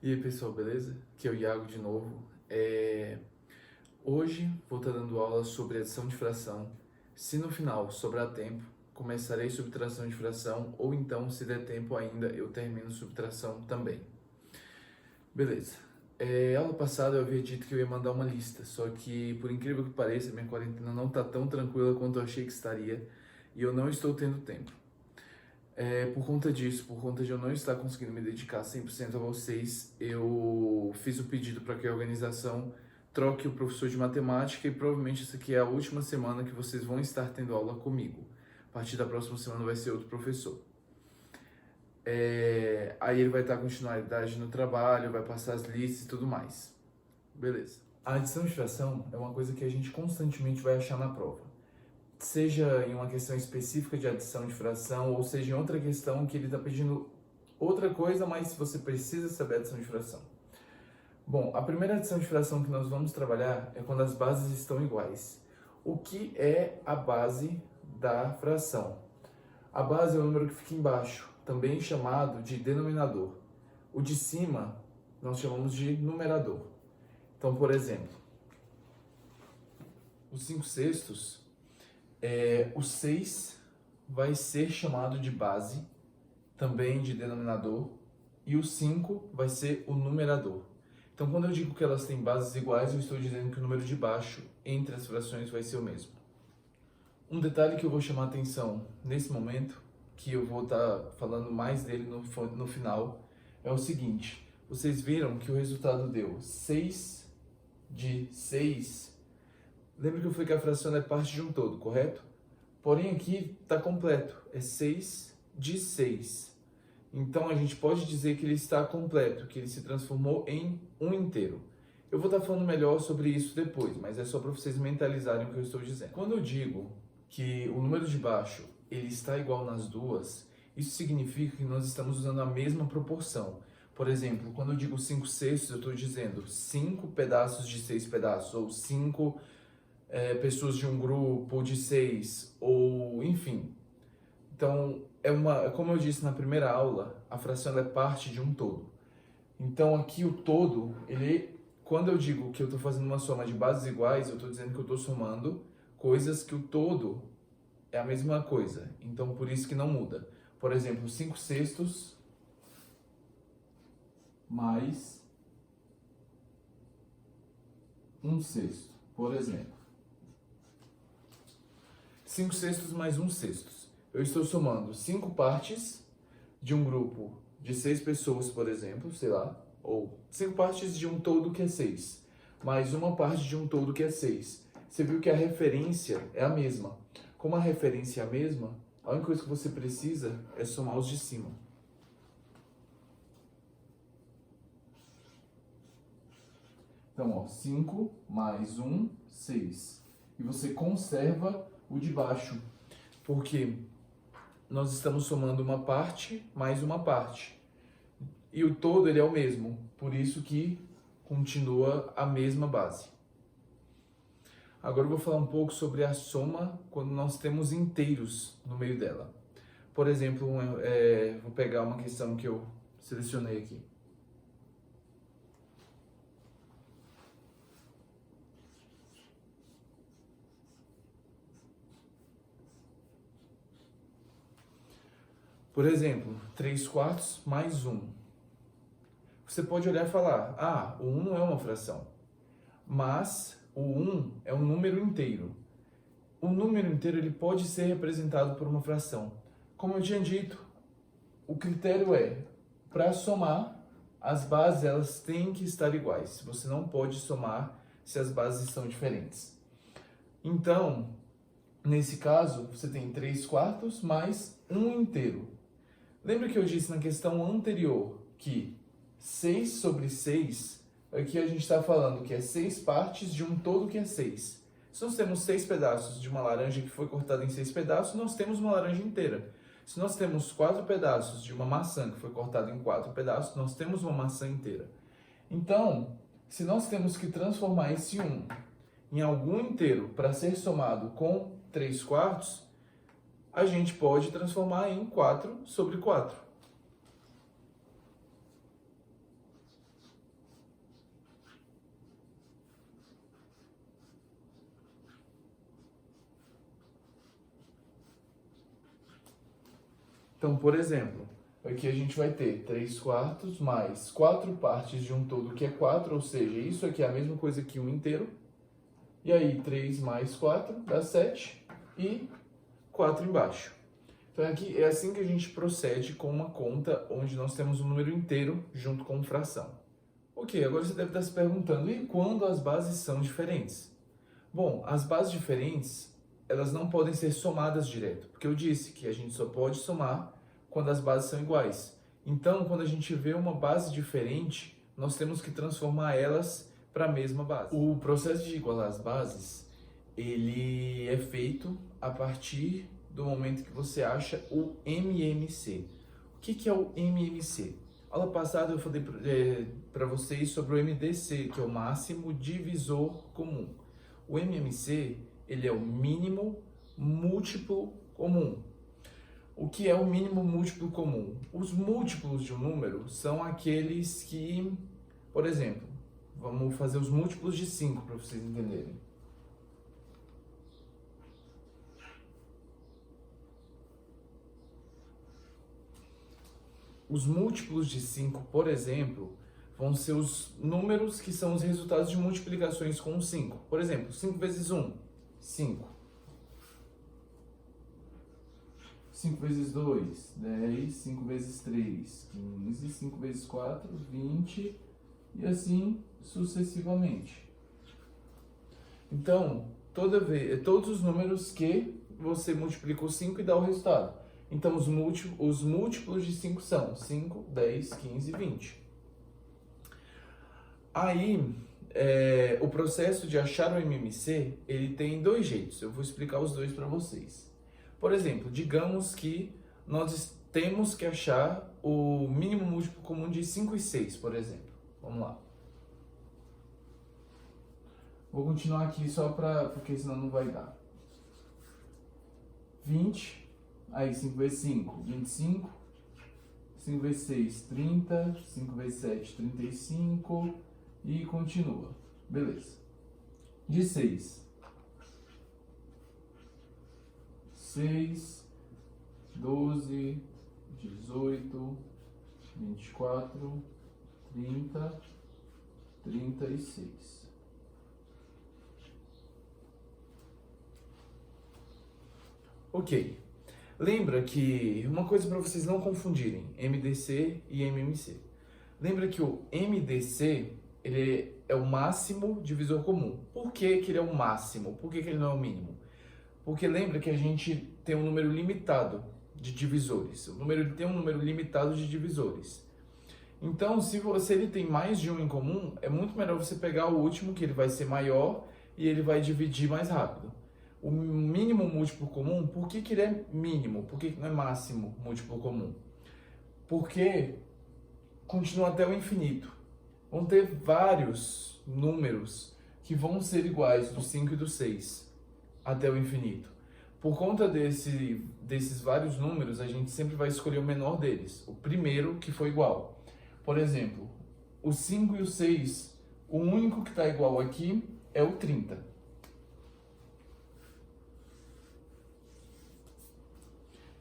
E aí pessoal, beleza? Aqui é o Iago de novo. Hoje vou estar dando aula sobre adição de fração. Se no final sobrar tempo, começarei subtração de fração, ou então, se der tempo ainda, eu termino subtração também. Beleza. Aula passada eu havia dito que eu ia mandar uma lista, só que, por incrível que pareça, minha quarentena não está tão tranquila quanto eu achei que estaria, e eu não estou tendo tempo. Por conta disso, por conta de eu não estar conseguindo me dedicar 100% a vocês, eu fiz o pedido para que a organização troque o professor de matemática e provavelmente essa aqui é a última semana que vocês vão estar tendo aula comigo. A partir da próxima semana vai ser outro professor. Aí ele vai dar continuidade no trabalho, vai passar as listas e tudo mais. Beleza. A adição de fração é uma coisa que a gente constantemente vai achar na prova. Seja em uma questão específica de adição de fração, ou seja em outra questão que ele está pedindo outra coisa, mas você precisa saber a adição de fração. Bom, a primeira adição de fração que nós vamos trabalhar é quando as bases estão iguais. O que é a base da fração? A base é o número que fica embaixo, também chamado de denominador. O de cima nós chamamos de numerador. Então, por exemplo, os 5/6, o 6 vai ser chamado de base, também de denominador, e o 5 vai ser o numerador. Então, quando eu digo que elas têm bases iguais, eu estou dizendo que o número de baixo entre as frações vai ser o mesmo. Um detalhe que eu vou chamar a atenção nesse momento, que eu vou estar falando mais dele no final, é o seguinte: vocês viram que o resultado deu 6 de 6. Lembra que eu falei que a fração é parte de um todo, correto? Porém aqui está completo, é 6 de 6. Então a gente pode dizer que ele está completo, que ele se transformou em um inteiro. Eu vou estar falando melhor sobre isso depois, mas é só para vocês mentalizarem o que eu estou dizendo. Quando eu digo que o número de baixo ele está igual nas duas, isso significa que nós estamos usando a mesma proporção. Por exemplo, quando eu digo 5/6, eu estou dizendo 5 pedaços de 6 pedaços, ou 5 pessoas de um grupo de 6, ou enfim. Então, como eu disse na primeira aula, a fração é parte de um todo. Então, aqui o todo, quando eu digo que eu estou fazendo uma soma de bases iguais, eu estou dizendo que eu estou somando coisas que o todo é a mesma coisa. Então, por isso que não muda. Por exemplo, 5/6 mais 1/6, por exemplo. 5/6 mais 1/6. Eu estou somando 5 partes de um grupo de 6 pessoas, por exemplo, sei lá, ou 5 partes de um todo que é 6, mais uma parte de um todo que é 6. Você viu que a referência é a mesma. Como a referência é a mesma, a única coisa que você precisa é somar os de cima. Então, ó, 5 mais 1, 6. E você conserva o de baixo, porque nós estamos somando uma parte mais uma parte. E o todo ele é o mesmo, por isso que continua a mesma base. Agora eu vou falar um pouco sobre a soma quando nós temos inteiros no meio dela. Por exemplo, vou pegar uma questão que eu selecionei aqui. Por exemplo, 3/4 mais 1. Você pode olhar e falar, o 1 não é uma fração, mas o 1 é um número inteiro. O número inteiro ele pode ser representado por uma fração. Como eu tinha dito, o critério é, para somar, as bases elas têm que estar iguais. Você não pode somar se as bases estão diferentes. Então, nesse caso, você tem 3/4 mais 1 inteiro. Lembra que eu disse na questão anterior que 6 sobre 6, aqui a gente está falando que é 6 partes de um todo que é 6. Se nós temos 6 pedaços de uma laranja que foi cortada em 6 pedaços, nós temos uma laranja inteira. Se nós temos 4 pedaços de uma maçã que foi cortada em 4 pedaços, nós temos uma maçã inteira. Então, se nós temos que transformar esse 1 em algum inteiro para ser somado com 3/4, a gente pode transformar em 4 sobre 4. Então, por exemplo, aqui a gente vai ter 3 quartos mais 4 partes de um todo que é 4, ou seja, isso aqui é a mesma coisa que 1 inteiro. E aí 3 mais 4 dá 7 e 4 embaixo. Então aqui é assim que a gente procede com uma conta onde nós temos um número inteiro junto com fração. Ok, agora você deve estar se perguntando, e quando as bases são diferentes? Bom, as bases diferentes, elas não podem ser somadas direto, porque eu disse que a gente só pode somar quando as bases são iguais. Então, quando a gente vê uma base diferente, nós temos que transformar elas para a mesma base. O processo de igualar as bases, ele é feito a partir do momento que você acha o MMC. O que é o MMC? Aula passada eu falei para vocês sobre o MDC, que é o máximo divisor comum. O MMC, ele é o mínimo múltiplo comum. O que é o mínimo múltiplo comum? Os múltiplos de um número são aqueles que, por exemplo, vamos fazer os múltiplos de 5 para vocês entenderem. Os múltiplos de 5, por exemplo, vão ser os números que são os resultados de multiplicações com 5. Por exemplo, 5 vezes 1, 5. 5 vezes 2, 10. 5 vezes 3, 15. 5 vezes 4, 20. E assim sucessivamente. Então, todos os números que você multiplica por 5 e dá o resultado. Então, os múltiplos de 5 são 5, 10, 15 e 20. Aí, o processo de achar o MMC, ele tem dois jeitos. Eu vou explicar os dois para vocês. Por exemplo, digamos que nós temos que achar o mínimo múltiplo comum de 5 e 6, por exemplo. Vamos lá. Vou continuar aqui só porque senão não vai dar. 20. Aí 5 vezes 5, 25, 5 vezes 6, 30, 5 vezes 7, 35 e continua. Beleza. De 6, 12, 18, 24, 30, 36. Ok. Lembra que, uma coisa para vocês não confundirem, MDC e MMC. Lembra que o MDC, ele é o máximo divisor comum. Por que ele é o máximo? Por que ele não é o mínimo? Porque lembra que a gente tem um número limitado de divisores. Tem um número limitado de divisores. Então, se ele tem mais de um em comum, é muito melhor você pegar o último, que ele vai ser maior e ele vai dividir mais rápido. O mínimo múltiplo comum, por que ele é mínimo? Por que não é máximo múltiplo comum? Porque continua até o infinito. Vão ter vários números que vão ser iguais, do 5 e do 6, até o infinito. Por conta desses vários números, a gente sempre vai escolher o menor deles, o primeiro que for igual. Por exemplo, o 5 e o 6, o único que está igual aqui é o 30.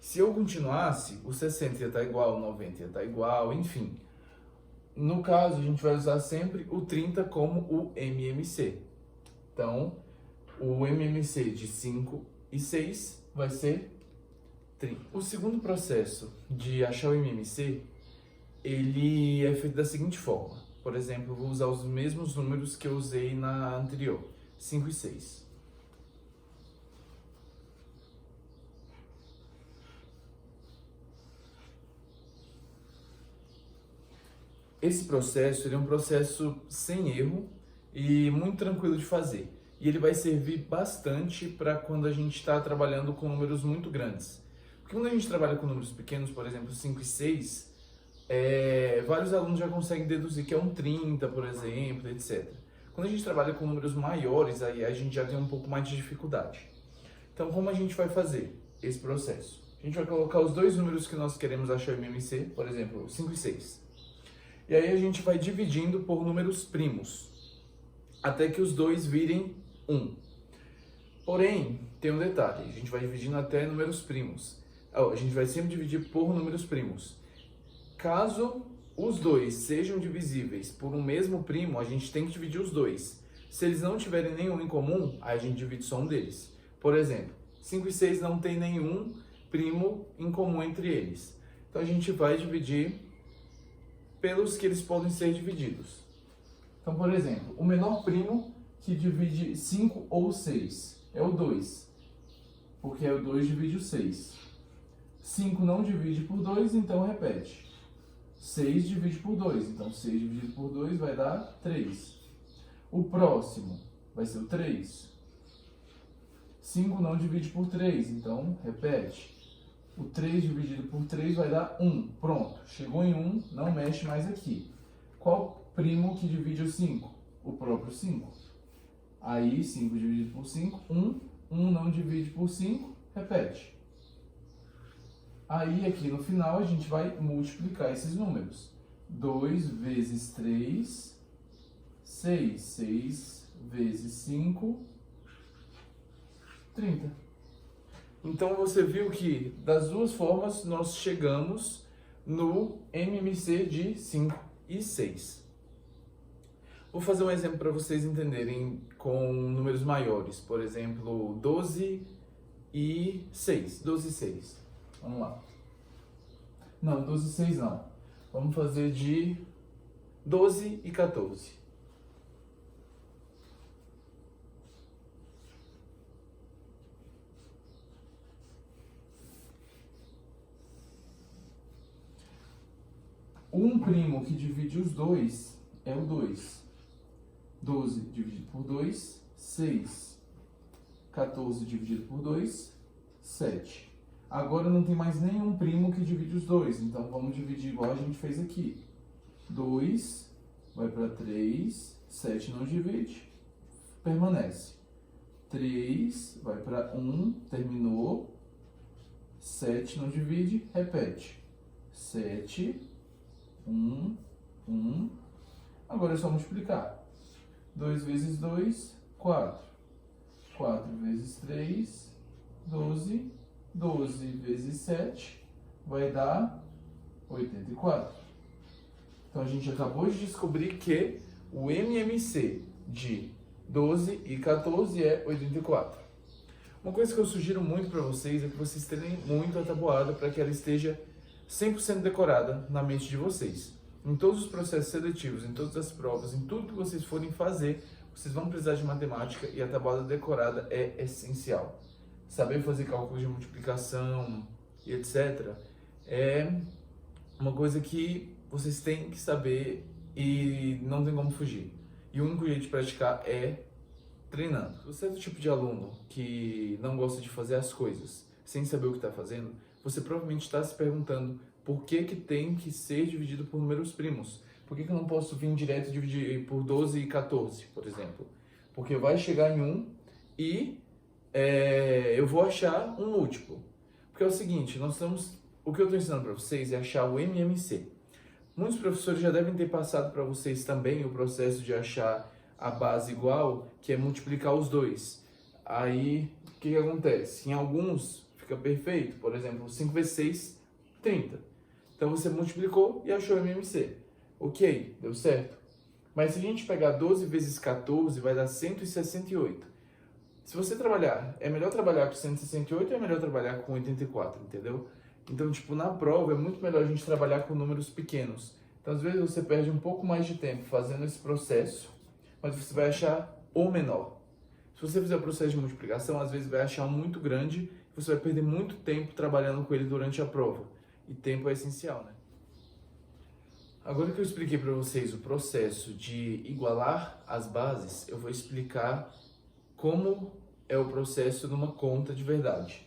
Se eu continuasse, o 60 ia estar igual, o 90 ia estar igual, enfim. No caso, a gente vai usar sempre o 30 como o MMC. Então, o MMC de 5 e 6 vai ser 30. O segundo processo de achar o MMC, ele é feito da seguinte forma. Por exemplo, eu vou usar os mesmos números que eu usei na anterior, 5 e 6. Esse processo ele é um processo sem erro e muito tranquilo de fazer. E ele vai servir bastante para quando a gente está trabalhando com números muito grandes. Porque quando a gente trabalha com números pequenos, por exemplo, 5 e 6, vários alunos já conseguem deduzir que é um 30, por exemplo, etc. Quando a gente trabalha com números maiores, aí a gente já tem um pouco mais de dificuldade. Então, como a gente vai fazer esse processo? A gente vai colocar os dois números que nós queremos achar o MMC, por exemplo, 5 e 6. E aí a gente vai dividindo por números primos, até que os dois virem 1. Porém, tem um detalhe, a gente vai dividindo até números primos. A gente vai sempre dividir por números primos. Caso os dois sejam divisíveis por um mesmo primo, a gente tem que dividir os dois. Se eles não tiverem nenhum em comum, aí a gente divide só um deles. Por exemplo, 5 e 6 não tem nenhum primo em comum entre eles. Então a gente vai dividir pelos que eles podem ser divididos. Então, por exemplo, o menor primo que divide 5 ou 6 é o 2, porque o 2 divide o 6. 5 não divide por 2, então repete. 6 divide por 2, então 6 dividido por 2 vai dar 3. O próximo vai ser o 3. 5 não divide por 3, então repete. O 3 dividido por 3 vai dar 1. Pronto, chegou em 1, não mexe mais aqui. Qual primo que divide o 5? O próprio 5. Aí 5 dividido por 5, 1. 1 não divide por 5, repete. Aí aqui no final a gente vai multiplicar esses números. 2 vezes 3, 6. 6 vezes 5, 30. Então você viu que das duas formas nós chegamos no MMC de 5 e 6. Vou fazer um exemplo para vocês entenderem com números maiores. Por exemplo, 12 e 6. 12 e 6. Vamos lá. Não, 12 e 6 não. Vamos fazer de 12 e 14. Um primo que divide os dois é o 2. 12 dividido por 2, 6. 14 dividido por 2, 7. Agora não tem mais nenhum primo que divide os dois, então vamos dividir igual a gente fez aqui. 2 vai para 3, 7 não divide, permanece. 3 vai para 1, terminou. 7 não divide, repete. 7, 1, 1. Agora é só multiplicar. 2 vezes 2, 4. 4 vezes 3, 12. 12 vezes 7 vai dar 84. Então a gente acabou de descobrir que o MMC de 12 e 14 é 84. Uma coisa que eu sugiro muito para vocês é que vocês treinem muito a tabuada para que ela esteja 100% decorada na mente de vocês. Em todos os processos seletivos, em todas as provas, em tudo que vocês forem fazer, vocês vão precisar de matemática e a tabuada decorada é essencial. Saber fazer cálculos de multiplicação e etc. é uma coisa que vocês têm que saber e não tem como fugir. E o único jeito de praticar é treinando. Se você é do tipo de aluno que não gosta de fazer as coisas sem saber o que está fazendo, você provavelmente está se perguntando por que tem que ser dividido por números primos. Por que eu não posso vir direto e dividir por 12 e 14, por exemplo? Porque vai chegar em 1 e eu vou achar um múltiplo. Porque é o seguinte, o que eu estou ensinando para vocês é achar o MMC. Muitos professores já devem ter passado para vocês também o processo de achar a base igual, que é multiplicar os dois. Aí, o que acontece? Em alguns fica perfeito, por exemplo, 5 vezes 6, 30. Então você multiplicou e achou o MMC. Ok, deu certo. Mas se a gente pegar 12 vezes 14, vai dar 168. Se você trabalhar, é melhor trabalhar com 168 ou é melhor trabalhar com 84, entendeu? Então, tipo, na prova é muito melhor a gente trabalhar com números pequenos. Então, às vezes você perde um pouco mais de tempo fazendo esse processo, mas você vai achar o menor. Se você fizer o processo de multiplicação, às vezes vai achar um muito grande e você vai perder muito tempo trabalhando com ele durante a prova. E tempo é essencial, né? Agora que eu expliquei para vocês o processo de igualar as bases, eu vou explicar como é o processo numa conta de verdade.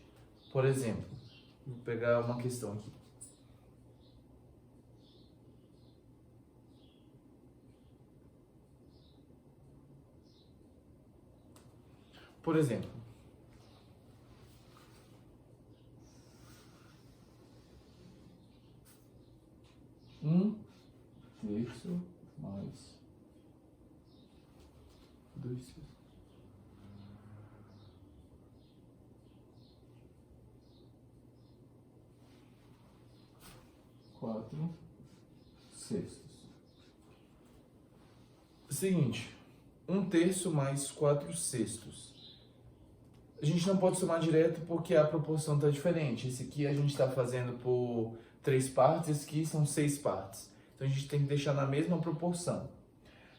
Por exemplo, vou pegar uma questão aqui. Por exemplo, 1/3 mais 2/3. 4/6. Seguinte, 1/3 mais 4/6. A gente não pode somar direto porque a proporção está diferente. Esse aqui a gente está fazendo por 3 partes, esse aqui são 6 partes. Então a gente tem que deixar na mesma proporção.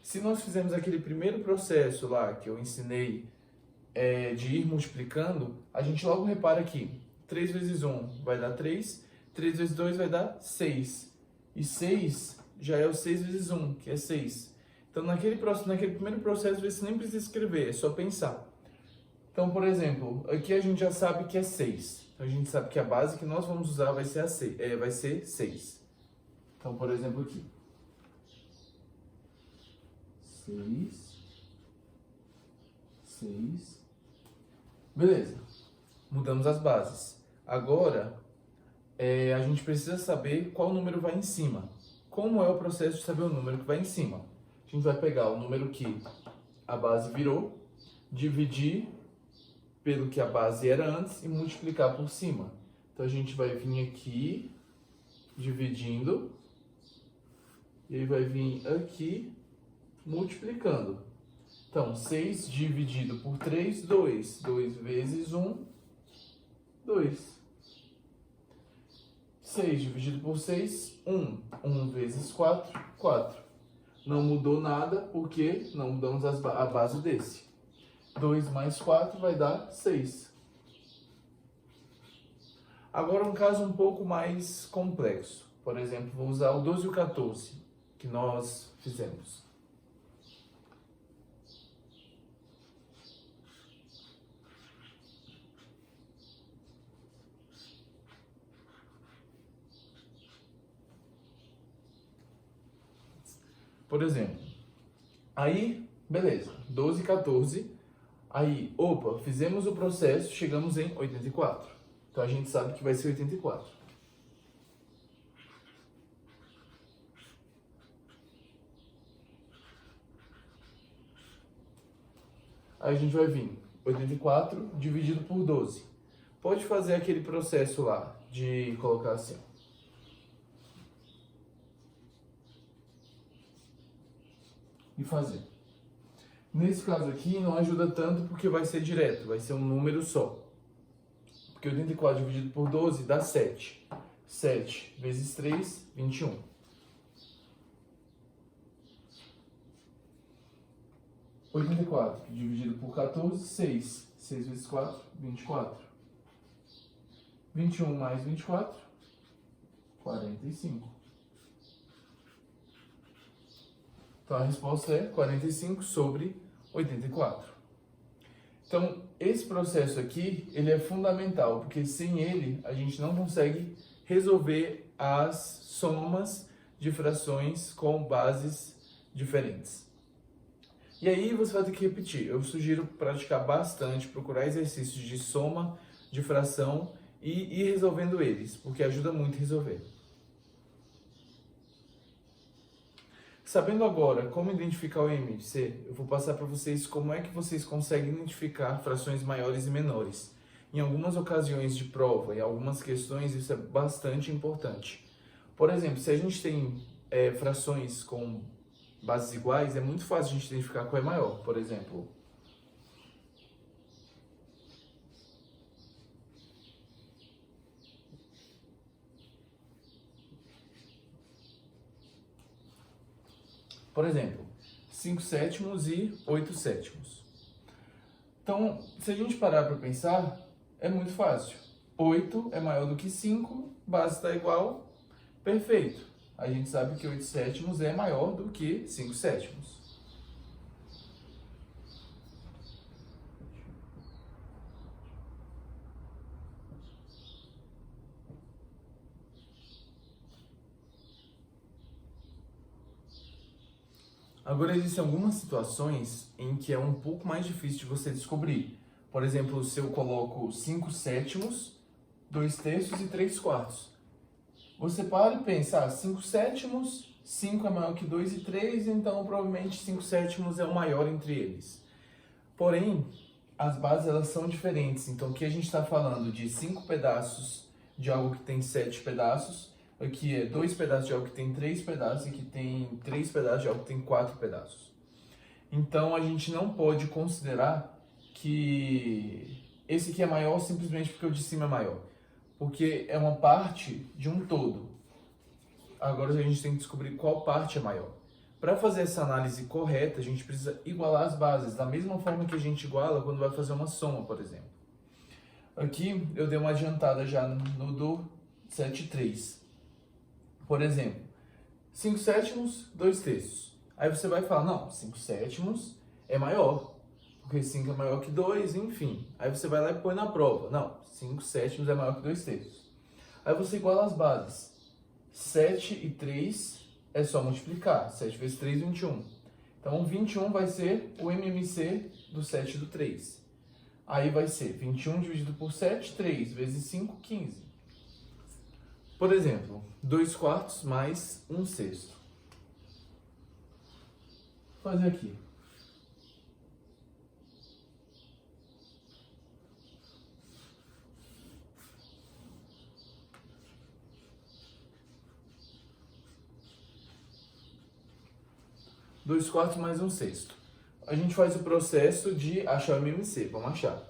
Se nós fizermos aquele primeiro processo lá que eu ensinei de ir multiplicando, a gente logo repara aqui, 3 vezes 1 vai dar 3, 3 vezes 2 vai dar 6. E 6 já é o 6 vezes 1, que é 6. Então naquele primeiro processo você nem precisa escrever, é só pensar. Então, por exemplo, aqui a gente já sabe que é 6. Então a gente sabe que a base que nós vamos usar vai ser, vai ser 6. Então, por exemplo, aqui. 6. Beleza. Mudamos as bases. Agora, a gente precisa saber qual número vai em cima. Como é o processo de saber o número que vai em cima? A gente vai pegar o número que a base virou, dividir pelo que a base era antes e multiplicar por cima. Então a gente vai vir aqui, dividindo, e aí vai vir aqui, multiplicando. Então, 6 dividido por 3, 2. 2 vezes 1, 2. 6 dividido por 6, 1. 1 vezes 4, 4. Não mudou nada porque não mudamos a base desse. 2 mais 4 vai dar 6. Agora um caso um pouco mais complexo. Por exemplo, vou usar o 12 e o 14 que nós fizemos. Por exemplo, aí, beleza, 12 e 14, aí, opa, fizemos o processo, chegamos em 84. Então a gente sabe que vai ser 84. Aí a gente vai vir 84 dividido por 12. Pode fazer aquele processo lá de colocar assim. E fazer. Nesse caso aqui não ajuda tanto porque vai ser direto, vai ser um número só. Porque 84 dividido por 12 dá 7. 7 vezes 3, 21. E 84 dividido por 14, 6. 6 vezes 4, 24. 21 mais 24, 45. Então a resposta é 45 sobre 84. Então esse processo aqui, ele é fundamental, porque sem ele a gente não consegue resolver as somas de frações com bases diferentes. E aí você vai ter que repetir. Eu sugiro praticar bastante, procurar exercícios de soma, de fração e ir resolvendo eles, porque ajuda muito a resolver. Sabendo agora como identificar o IMC, eu vou passar para vocês como é que vocês conseguem identificar frações maiores e menores. Em algumas ocasiões de prova, em algumas questões, isso é bastante importante. Por exemplo, se a gente tem frações com bases iguais, é muito fácil a gente identificar qual é maior. Por exemplo, Por exemplo, 5 sétimos e 8 sétimos. Então, se a gente parar para pensar, é muito fácil. 8 é maior do que 5, base está igual, perfeito. A gente sabe que 8 sétimos é maior do que 5 sétimos. Agora, existem algumas situações em que é um pouco mais difícil de você descobrir. Por exemplo, se eu coloco 5 sétimos, 2 terços e 3 quartos. Você para e pensa, 5 sétimos, 5 é maior que 2 e 3, então provavelmente 5 sétimos é o maior entre eles. Porém, as bases elas são diferentes. Então, aqui a gente está falando de 5 pedaços de algo que tem 7 pedaços. Aqui é 2 pedaços de algo que tem 3 pedaços, e aqui tem 3 pedaços de algo que tem 4 pedaços. Então a gente não pode considerar que esse aqui é maior simplesmente porque o de cima é maior, porque é uma parte de um todo. Agora a gente tem que descobrir qual parte é maior. Para fazer essa análise correta, a gente precisa igualar as bases, da mesma forma que a gente iguala quando vai fazer uma soma, por exemplo. Aqui eu dei uma adiantada já no do 7/3. Por exemplo, 5 sétimos, 2 terços. Aí você vai falar, não, 5 sétimos é maior, porque 5 é maior que 2, enfim. Aí você vai lá e põe na prova. Não, 5 sétimos é maior que 2 terços. Aí você iguala as bases. 7 e 3 é só multiplicar. 7 vezes 3, 21. Então, 21 vai ser o MMC do 7 e do 3. Aí vai ser 21 dividido por 7, 3 vezes 5, 15. Por exemplo, 2 quartos mais 1 sexto. Vou fazer aqui. Dois quartos mais 1 sexto. A gente faz o processo de achar o MMC. Vamos achar.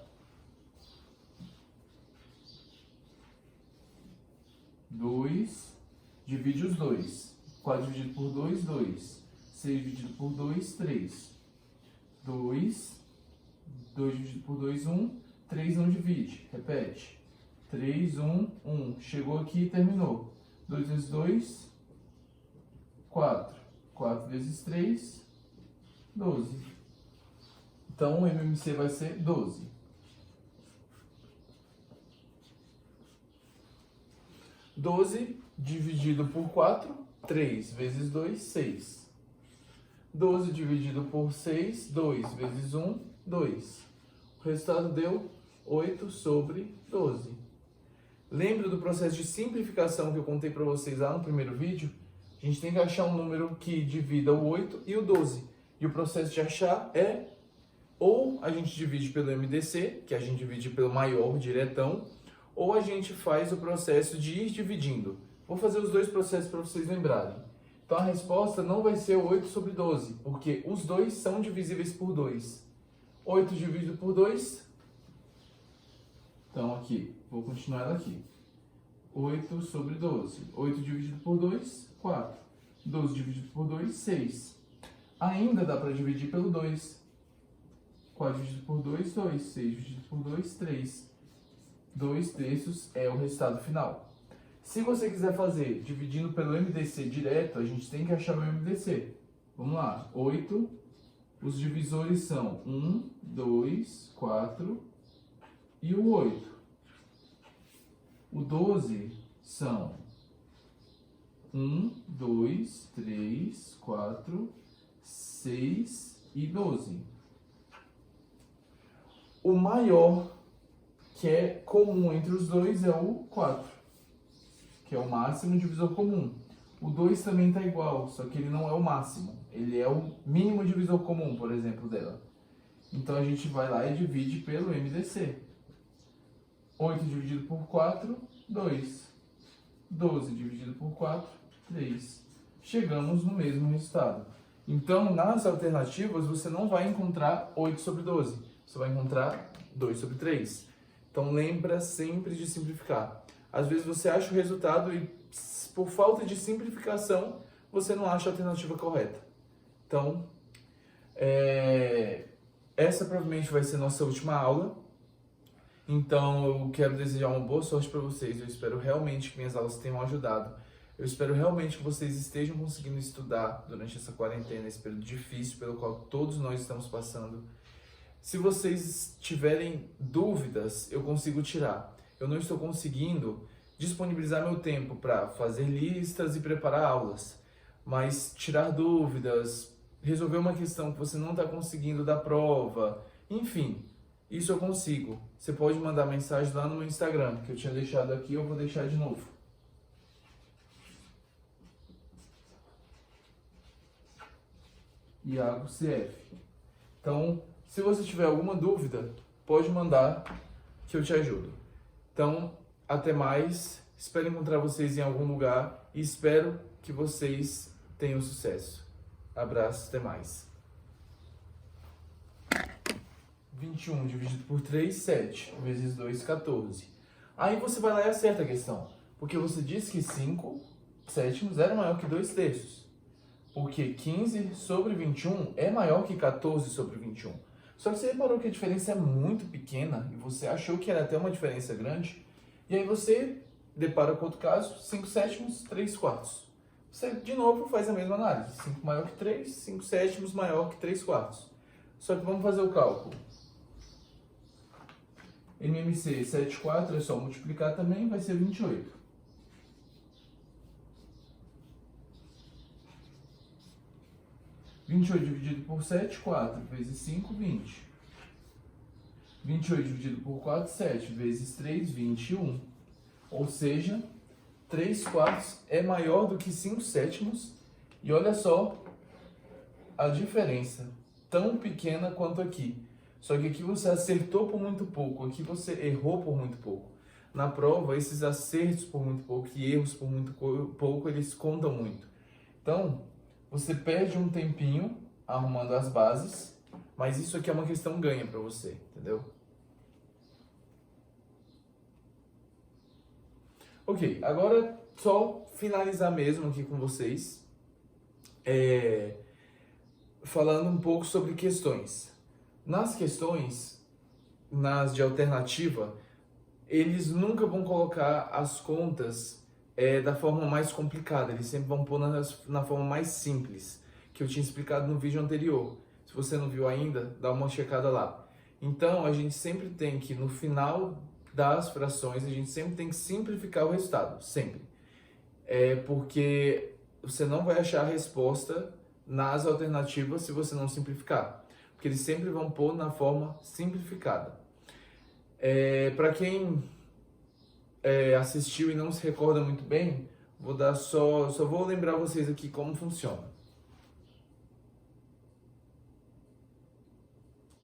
2 divide os 2. 4 dividido por 2, 2. 6 dividido por 2, 3. 2 dividido por 2, 1. 3 não divide. Repete. 3, 1, 1. Chegou aqui e terminou. 2 vezes 2, 4. 4 vezes 3, 12. Então, o MMC vai ser 12. 12 dividido por 4, 3 vezes 2, 6. 12 dividido por 6, 2 vezes 1, 2. O resultado deu 8 sobre 12. Lembra do processo de simplificação que eu contei para vocês lá no primeiro vídeo? A gente tem que achar um número que divida o 8 e o 12. E o processo de achar é ou a gente divide pelo MDC, que a gente divide pelo maior diretão, ou a gente faz o processo de ir dividindo. Vou fazer os dois processos para vocês lembrarem. Então a resposta não vai ser 8 sobre 12, porque os dois são divisíveis por 2. 8 dividido por 2. Então aqui, vou continuar ela aqui. 8 sobre 12. 8 dividido por 2, 4. 12 dividido por 2, 6. Ainda dá para dividir pelo 2. 4 dividido por 2, 2. 6 dividido por 2, 3. 2 terços é o resultado final. Se você quiser fazer dividindo pelo MDC direto, a gente tem que achar o MDC. Vamos lá. 8. Os divisores são 1, 2, 4 e o 8. O 12 são 1, 2, 3, 4, 6 e 12. O maior que é comum entre os dois é o 4, que é o máximo divisor comum. O 2 também está igual, só que ele não é o máximo. Ele é o mínimo divisor comum, por exemplo, dela. Então a gente vai lá e divide pelo MDC. 8 dividido por 4, 2. 12 dividido por 4, 3. Chegamos no mesmo resultado. Então, nas alternativas, você não vai encontrar 8 sobre 12. Você vai encontrar 2 sobre 3. Então, lembra sempre de simplificar. Às vezes você acha o resultado e, por falta de simplificação, você não acha a alternativa correta. Então, essa provavelmente vai ser nossa última aula. Então, eu quero desejar uma boa sorte para vocês. Eu espero realmente que minhas aulas tenham ajudado. Eu espero realmente que vocês estejam conseguindo estudar durante essa quarentena, esse período difícil pelo qual todos nós estamos passando. Se vocês tiverem dúvidas, eu consigo tirar. Eu não estou conseguindo disponibilizar meu tempo para fazer listas e preparar aulas, mas tirar dúvidas, resolver uma questão que você não está conseguindo da prova, enfim, isso eu consigo. Você pode mandar mensagem lá no meu Instagram, que eu tinha deixado aqui, eu vou deixar de novo. Iago CF. Então, se você tiver alguma dúvida, pode mandar que eu te ajudo. Então, até mais. Espero encontrar vocês em algum lugar. e espero que vocês tenham sucesso. Abraço, até mais. 21 dividido por 3, 7. Vezes 2, 14. Aí você vai lá e acerta a questão. Porque você disse que 5 sétimos era maior que 2 terços. Porque 15 sobre 21 é maior que 14 sobre 21. Só que você reparou que a diferença é muito pequena e você achou que era até uma diferença grande. E aí você depara com outro caso, 5 sétimos, 3 quartos. Você, de novo, faz a mesma análise. 5 maior que 3, 5 sétimos maior que 3 quartos. Só que vamos fazer o cálculo. MMC 7,4 é só multiplicar também, vai ser 28. Vinte e oito dividido por 7, 4, vezes 5, 20. 28 dividido por 4, 7, vezes 3, 21. Ou seja, 3 quartos é maior do que 5 sétimos. E olha só a diferença, tão pequena quanto aqui. Só que aqui você acertou por muito pouco, aqui você errou por muito pouco. Na prova, esses acertos por muito pouco e erros por muito pouco, eles contam muito. Então, você perde um tempinho arrumando as bases, mas isso aqui é uma questão ganha para você, entendeu? Ok, agora só finalizar mesmo aqui com vocês, falando um pouco sobre questões. Nas questões, nas de alternativa, eles nunca vão colocar as contas da forma mais complicada, eles sempre vão pôr na forma mais simples, que eu tinha explicado no vídeo anterior. Se você não viu ainda, dá uma checada lá. Então, a gente sempre tem que, no final das frações, a gente sempre tem que simplificar o resultado, sempre. Porque você não vai achar a resposta nas alternativas se você não simplificar. Porque eles sempre vão pôr na forma simplificada. Para quem assistiu e não se recorda muito bem, só vou lembrar vocês aqui como funciona.